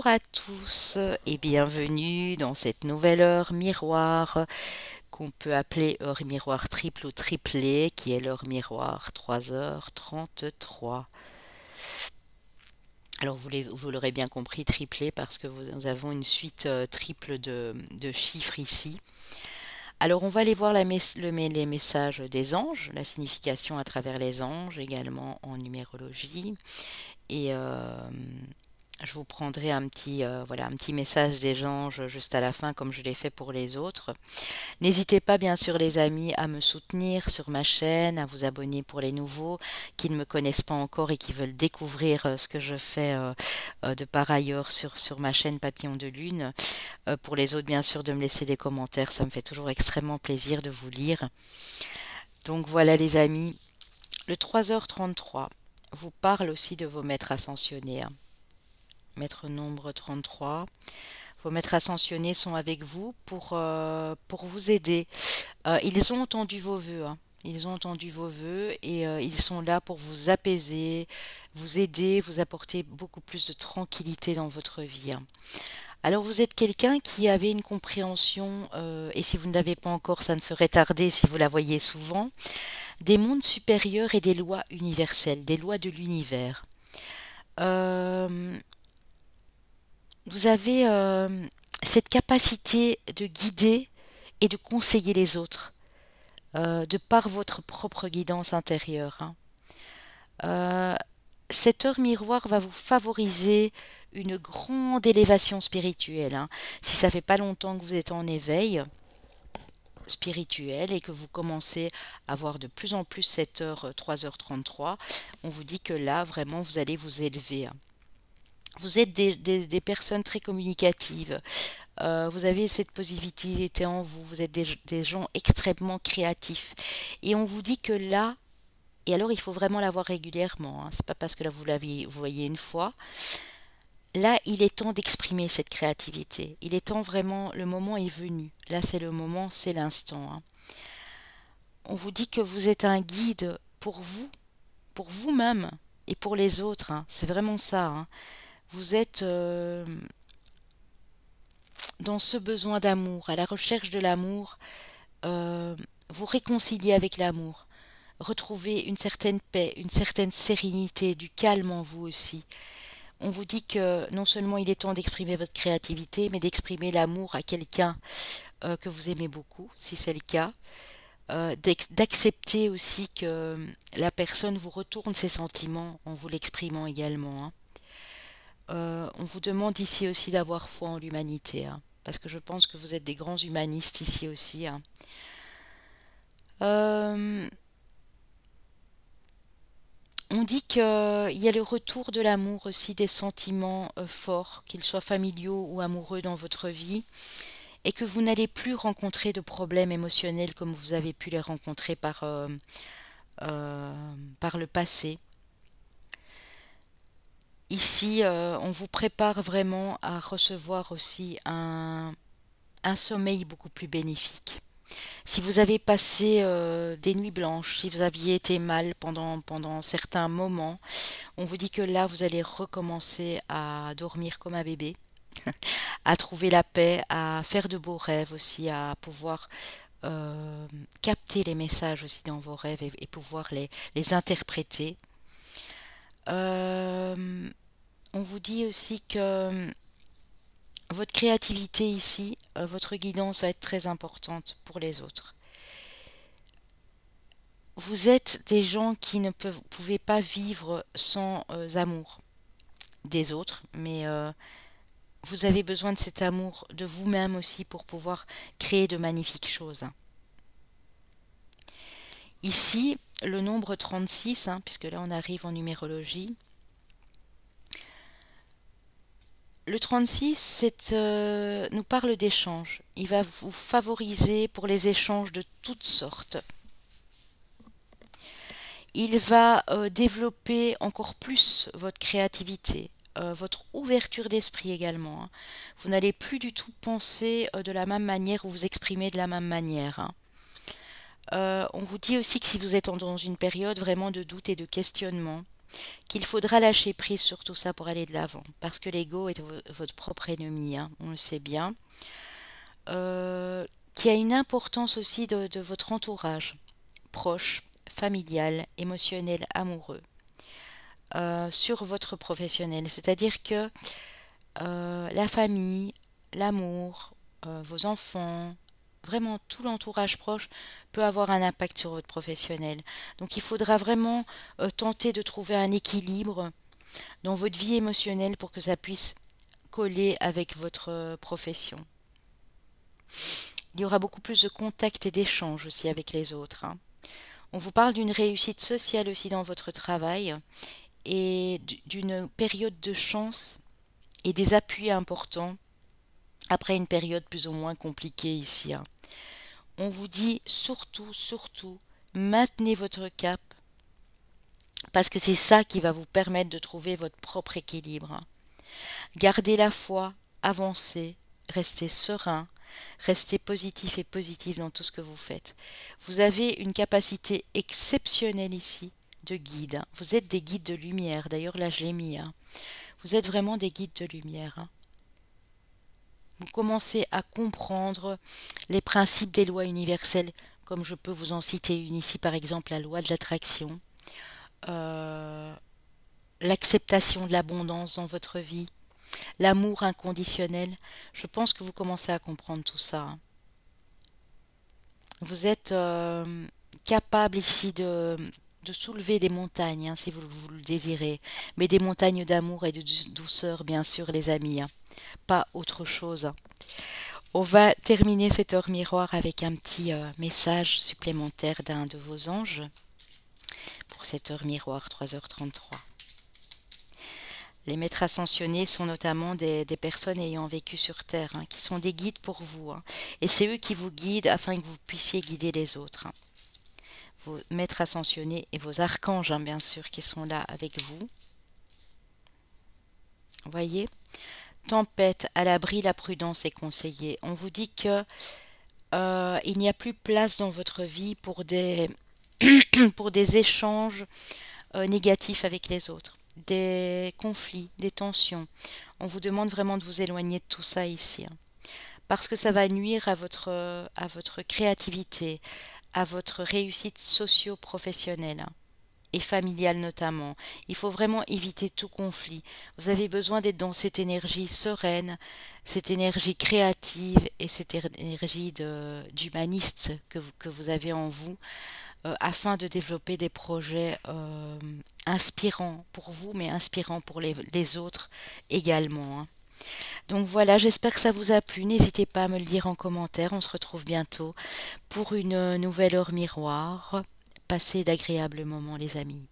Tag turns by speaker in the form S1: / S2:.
S1: Bonjour à tous et bienvenue dans cette nouvelle heure miroir qu'on peut appeler heure miroir triple ou triplé, qui est l'heure miroir 3h33. Alors vous l'aurez bien compris, triplé parce que nous avons une suite triple de chiffres ici. Alors on va aller voir les messages des anges, la signification à travers les anges, également en numérologie. Et je vous prendrai voilà, un petit message des anges juste à la fin, comme je l'ai fait pour les autres. N'hésitez pas, bien sûr, les amis, à me soutenir sur ma chaîne, à vous abonner pour les nouveaux qui ne me connaissent pas encore et qui veulent découvrir ce que je fais de par ailleurs sur ma chaîne Papillon de Lune. Pour les autres, bien sûr, de me laisser des commentaires, ça me fait toujours extrêmement plaisir de vous lire. Donc voilà, les amis, le 3h33 vous parle aussi de vos maîtres ascensionnés, hein. Maître nombre 33. Vos maîtres ascensionnés sont avec vous pour vous aider. Ils ont entendu vos vœux, hein. Ils ont entendu vos vœux et ils sont là pour vous apaiser, vous aider, vous apporter beaucoup plus de tranquillité dans votre vie, hein. Alors vous êtes quelqu'un qui avait une compréhension, et si vous ne l'avez pas encore, ça ne serait tardé si vous la voyez souvent, des mondes supérieurs et des lois universelles, des lois de l'univers. Euh, Vous avez cette capacité de guider et de conseiller les autres, de par votre propre guidance intérieure, hein. Euh, cette heure miroir va vous favoriser une grande élévation spirituelle, hein. Si ça fait pas longtemps que vous êtes en éveil spirituel et que vous commencez à voir de plus en plus cette heure 3h33, on vous dit que là, vraiment, vous allez vous élever, hein. Vous êtes des personnes très communicatives. Vous avez cette positivité en vous. Vous êtes des gens extrêmement créatifs. Et on vous dit que là, et alors il faut vraiment la voir régulièrement, hein. C'est pas parce que là vous voyez une fois. Là, il est temps d'exprimer cette créativité. Il est temps vraiment, le moment est venu. Là, c'est le moment, c'est l'instant, hein. On vous dit que vous êtes un guide pour vous-même et pour les autres, hein. C'est vraiment ça, hein. Vous êtes dans ce besoin d'amour, à la recherche de l'amour, vous réconcilier avec l'amour, retrouver une certaine paix, une certaine sérénité, du calme en vous aussi. On vous dit que non seulement il est temps d'exprimer votre créativité, mais d'exprimer l'amour à quelqu'un que vous aimez beaucoup, si c'est le cas. D'accepter aussi que la personne vous retourne ses sentiments en vous l'exprimant également, hein. On vous demande ici aussi d'avoir foi en l'humanité, hein, parce que je pense que vous êtes des grands humanistes ici aussi, hein. Euh, on dit qu'il y a le retour de l'amour aussi, des sentiments forts, qu'ils soient familiaux ou amoureux dans votre vie, et que vous n'allez plus rencontrer de problèmes émotionnels comme vous avez pu les rencontrer par le passé. Ici, on vous prépare vraiment à recevoir aussi un sommeil beaucoup plus bénéfique. Si vous avez passé des nuits blanches, si vous aviez été mal pendant certains moments, on vous dit que là, vous allez recommencer à dormir comme un bébé, à trouver la paix, à faire de beaux rêves aussi, à pouvoir capter les messages aussi dans vos rêves et pouvoir les interpréter. Euh, on vous dit aussi que votre créativité ici, votre guidance va être très importante pour les autres. Vous êtes des gens qui ne pouvaient pas vivre sans amour des autres, mais vous avez besoin de cet amour de vous-même aussi pour pouvoir créer de magnifiques choses. Ici, le nombre 36, hein, puisque là on arrive en numérologie, le 36 nous parle d'échanges. Il va vous favoriser pour les échanges de toutes sortes. Il va développer encore plus votre créativité, votre ouverture d'esprit également, hein. Vous n'allez plus du tout penser de la même manière ou vous exprimer de la même manière, hein. On vous dit aussi que si vous êtes dans une période vraiment de doute et de questionnement, qu'il faudra lâcher prise sur tout ça pour aller de l'avant, parce que l'ego est votre propre ennemi, hein, on le sait bien. Qu'il y a une importance aussi de votre entourage, proche, familial, émotionnel, amoureux, sur votre professionnel. C'est-à-dire que la famille, l'amour, vos enfants, vraiment tout l'entourage proche peut avoir un impact sur votre professionnel. Donc il faudra vraiment tenter de trouver un équilibre dans votre vie émotionnelle pour que ça puisse coller avec votre profession. Il y aura beaucoup plus de contact et d'échange aussi avec les autres, hein. On vous parle d'une réussite sociale aussi dans votre travail et d'une période de chance et des appuis importants après une période plus ou moins compliquée ici, hein. On vous dit surtout, surtout, maintenez votre cap parce que c'est ça qui va vous permettre de trouver votre propre équilibre, hein. Gardez la foi, avancez, restez serein, restez positif et positif dans tout ce que vous faites. Vous avez une capacité exceptionnelle ici de guide, hein. Vous êtes des guides de lumière, d'ailleurs là je l'ai mis, hein. Vous êtes vraiment des guides de lumière, hein. Vous commencez à comprendre les principes des lois universelles, comme je peux vous en citer une ici, par exemple la loi de l'attraction, l'acceptation de l'abondance dans votre vie, l'amour inconditionnel. Je pense que vous commencez à comprendre tout ça, hein. Vous êtes capable ici de soulever des montagnes, hein, si vous le désirez, mais des montagnes d'amour et de douceur, bien sûr, les amis, hein. Pas autre chose, hein. On va terminer cette heure miroir avec un petit message supplémentaire d'un de vos anges pour cette heure miroir 3h33. Les maîtres ascensionnés sont notamment des personnes ayant vécu sur Terre, hein, qui sont des guides pour vous, hein. Et c'est eux qui vous guident afin que vous puissiez guider les autres, hein. Vos maîtres ascensionnés et vos archanges, hein, bien sûr, qui sont là avec vous. Voyez, tempête, à l'abri, la prudence est conseillée. On vous dit que il n'y a plus place dans votre vie pour des, pour des échanges négatifs avec les autres, des conflits, des tensions. On vous demande vraiment de vous éloigner de tout ça ici, hein, parce que ça va nuire à votre créativité, à votre réussite socio-professionnelle, hein, et familiale notamment. Il faut vraiment éviter tout conflit. Vous avez besoin d'être dans cette énergie sereine, cette énergie créative et cette énergie d'humaniste que vous avez en vous, afin de développer des projets inspirants pour vous, mais inspirants pour les autres également, hein. Donc voilà, j'espère que ça vous a plu. N'hésitez pas à me le dire en commentaire. On se retrouve bientôt pour une nouvelle heure miroir. Passez d'agréables moments, les amis.